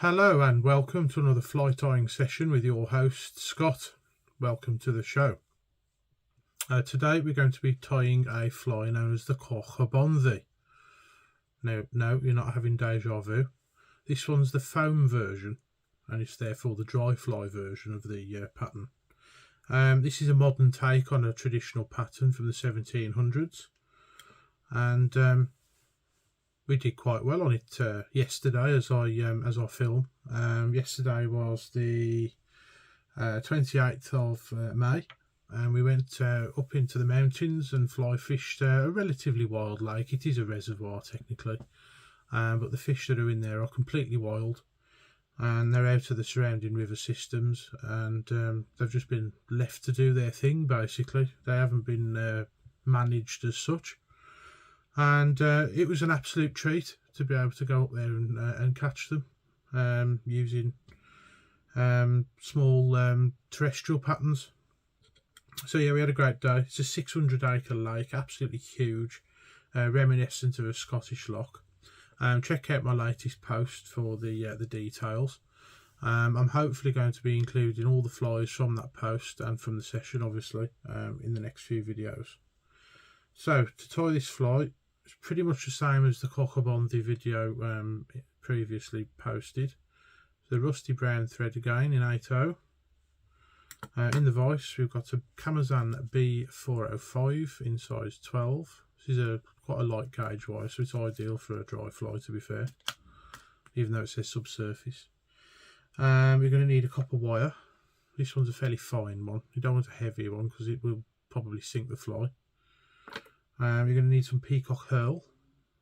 Hello and welcome to another fly tying session with your host Scott. Welcome to the show. Today we're going to be tying a fly known as the Coch y Bonddu. No, you're not having deja vu. This one's the foam version and it's therefore the dry fly version of the pattern. This is a modern take on a traditional pattern from the 1700s, and we did quite well on it yesterday as I film. Yesterday was the 28th of May, and we went up into the mountains and fly fished a relatively wild lake. It is a reservoir technically, but the fish that are in there are completely wild, and they're out of the surrounding river systems, and they've just been left to do their thing basically. They haven't been managed as such. And it was an absolute treat to be able to go up there and catch them using small terrestrial patterns. So yeah, we had a great day. It's a 600-acre lake, absolutely huge, reminiscent of a Scottish loch. Check out my latest post for the details. I'm hopefully going to be including all the flies from that post and from the session, obviously, in the next few videos. So to tie this fly, it's pretty much the same as the Coch y Bonddu video previously posted. The rusty brown thread again in 8/0. In the vise we've got a Camazan B405 in size 12. This is quite a light gauge wire, so it's ideal for a dry fly, to be fair, even though it says subsurface. We're going to need a copper wire. This one's a fairly fine one. You don't want a heavy one because it will probably sink the fly. You're going to need some peacock herl.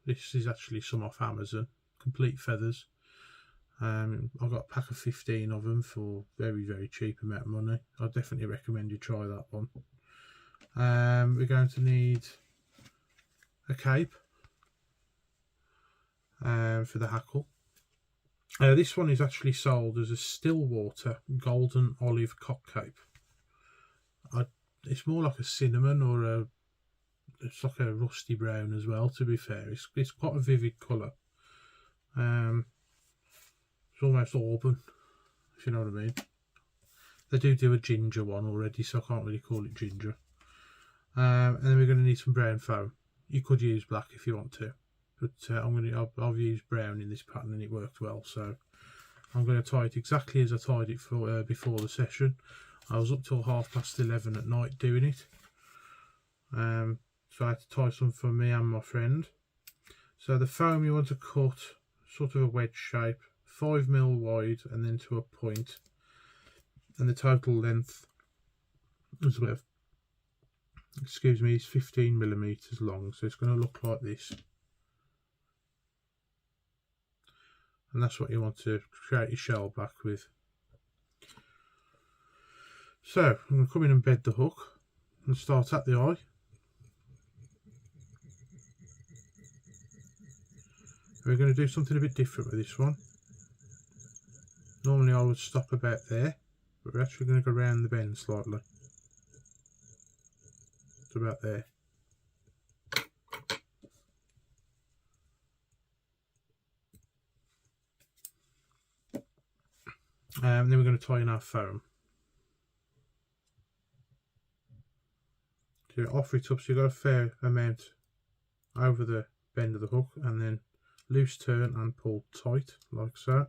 This is actually some off Amazon, complete feathers. I've got a pack of 15 of them for very cheap amount of money. I definitely recommend you try that one. We're going to need a cape for the hackle. This one is actually sold as a Stillwater golden olive cock cape. It's more like a cinnamon or it's like a rusty brown as well, to be fair. It's quite a vivid colour. It's almost auburn, if you know what I mean. They do a ginger one already, so I can't really call it ginger. And then we're going to need some brown foam. You could use black if you want to, but I've used brown in this pattern and it worked well, so I'm going to tie it exactly as I tied it for before the session. I was up till 11:30 at night doing it. So I had to tie some for me and my friend. So the foam you want to cut sort of a wedge shape, 5mm wide and then to a point. And the total length is about, excuse me, is 15mm long. So it's going to look like this. And that's what you want to create your shell back with. So I'm going to come in and bed the hook and start at the eye. We're going to do something a bit different with this one. Normally I would stop about there, but we're actually going to go around the bend slightly. It's about there. And then we're going to tie in our foam. So offer it up so you've got a fair amount over the bend of the hook, and then loose turn and pull tight like so,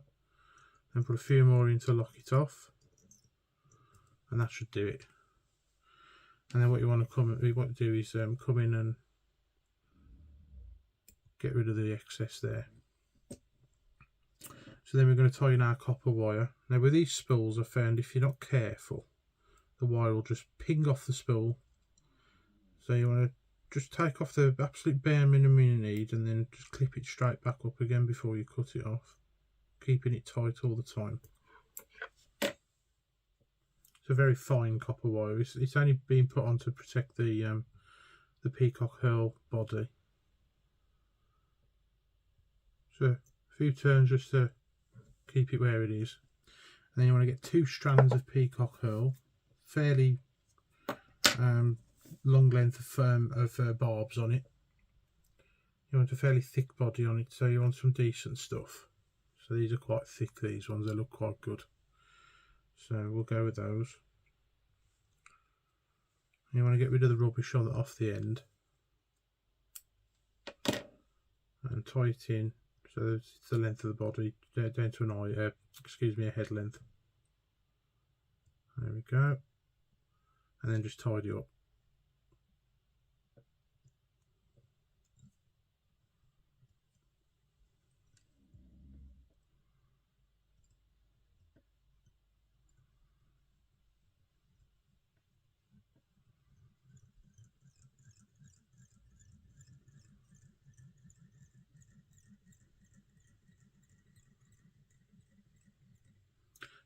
and put a few more in to lock it off, and that should do it. And then what you want to do is come in and get rid of the excess there. So then we're going to tie in our copper wire. Now with these spools I found if you're not careful the wire will just ping off the spool, so you want to just take off the absolute bare minimum you need and then just clip it straight back up again before you cut it off, keeping it tight all the time. It's a very fine copper wire. It's only been put on to protect the peacock herl body. So a few turns just to keep it where it is. And then you want to get 2 strands of peacock herl, fairly long length of barbs on it. You want a fairly thick body on it, so you want some decent stuff. So these are quite thick, these ones, they look quite good. So we'll go with those. You want to get rid of the rubbish on off the end. And tie it in so it's the length of the body, down to an eye, a head length. There we go. And then just tidy up.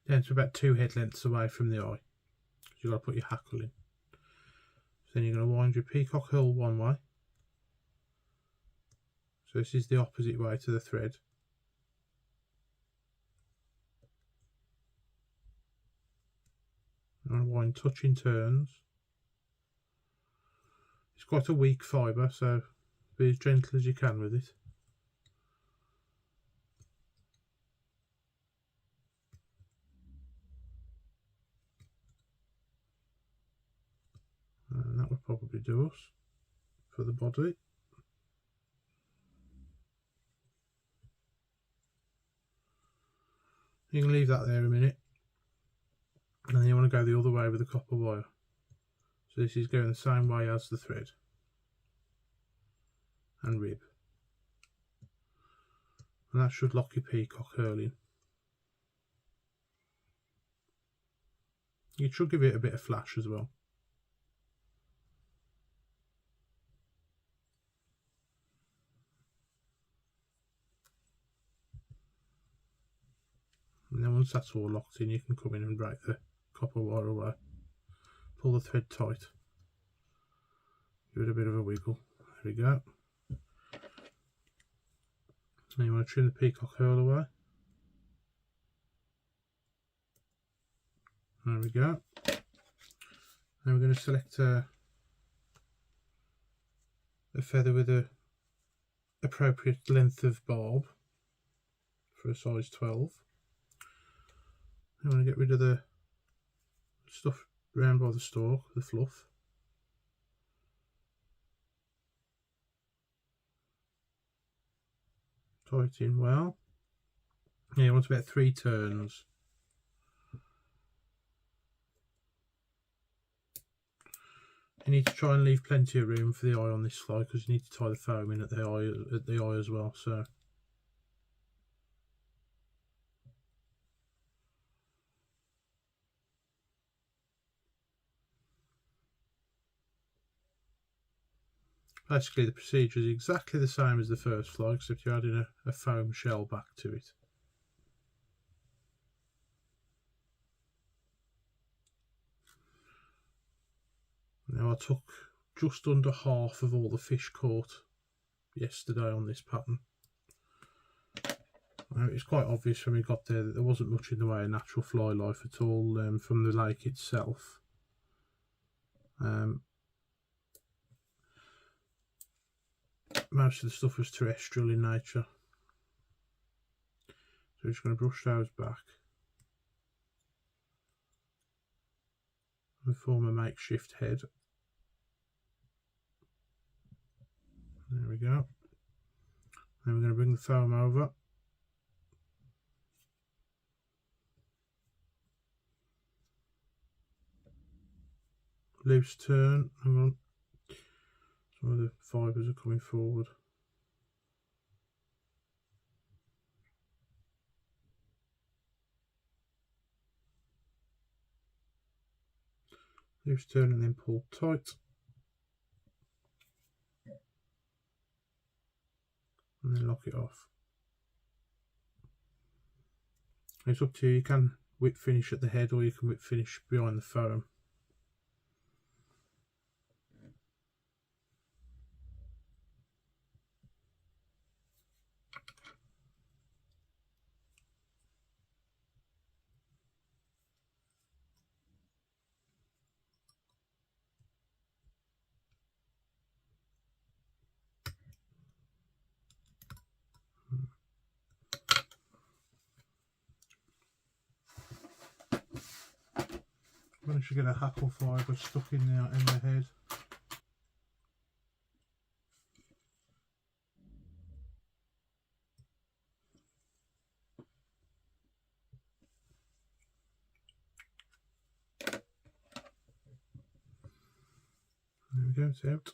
Down to about 2 head lengths away from the eye. You've got to put your hackle in. So then you're going to wind your peacock herl one way. So this is the opposite way to the thread. And wind touching turns. It's quite a weak fibre, so be as gentle as you can with it. And that would probably do us for the body. You can leave that there a minute, and then you want to go the other way with the copper wire. So this is going the same way as the thread and rib, and that should lock your peacock herl in. You should give it a bit of flash as well. And then once that's all locked in, you can come in and break the copper wire away. Pull the thread tight. Give it a bit of a wiggle. There we go. Now you want to trim the peacock herl away. There we go. Now we're going to select a feather with a appropriate length of barb for a size 12. I want to get rid of the stuff around by the stalk, the fluff. Tie it in well. Yeah, you want about 3 turns. You need to try and leave plenty of room for the eye on this fly, because you need to tie the foam in at the eye as well. So basically the procedure is exactly the same as the first fly, except you're adding a foam shell back to it. Now I took just under half of all the fish caught yesterday on this pattern. It's quite obvious when we got there that there wasn't much in the way of natural fly life at all from the lake itself. Most of the stuff was terrestrial in nature. So we're just going to brush those back and form a makeshift head. There we go. Then we're going to bring the foam over. Loose turn. Hang on. Some of the fibres are coming forward. Loose turn and then pull tight. And then lock it off. It's up to you. You can whip finish at the head, or you can whip finish behind the foam. Once you get a hackle fibre stuck in the head. There we go, it's out.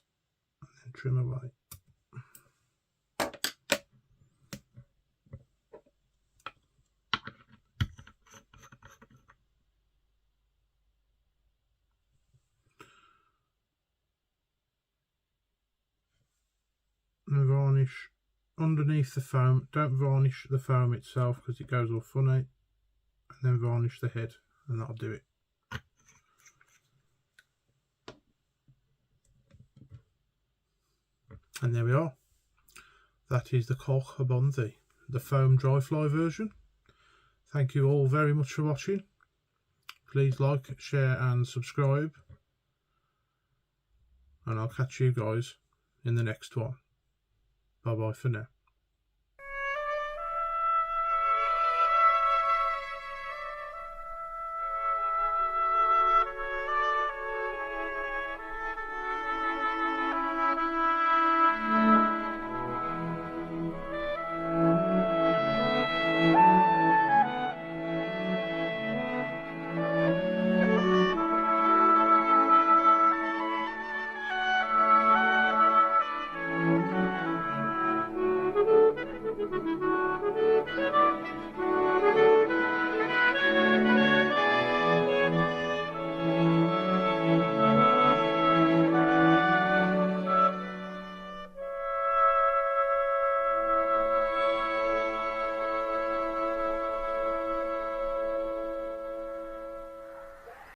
And then trim away. And varnish underneath the foam. Don't varnish the foam itself because it goes all funny. And then varnish the head, and that'll do it. And there we are. That is the Coch y Bonddu, the foam dry fly version. Thank you all very much for watching. Please like, share and subscribe. And I'll catch you guys in the next one. Bye bye for now.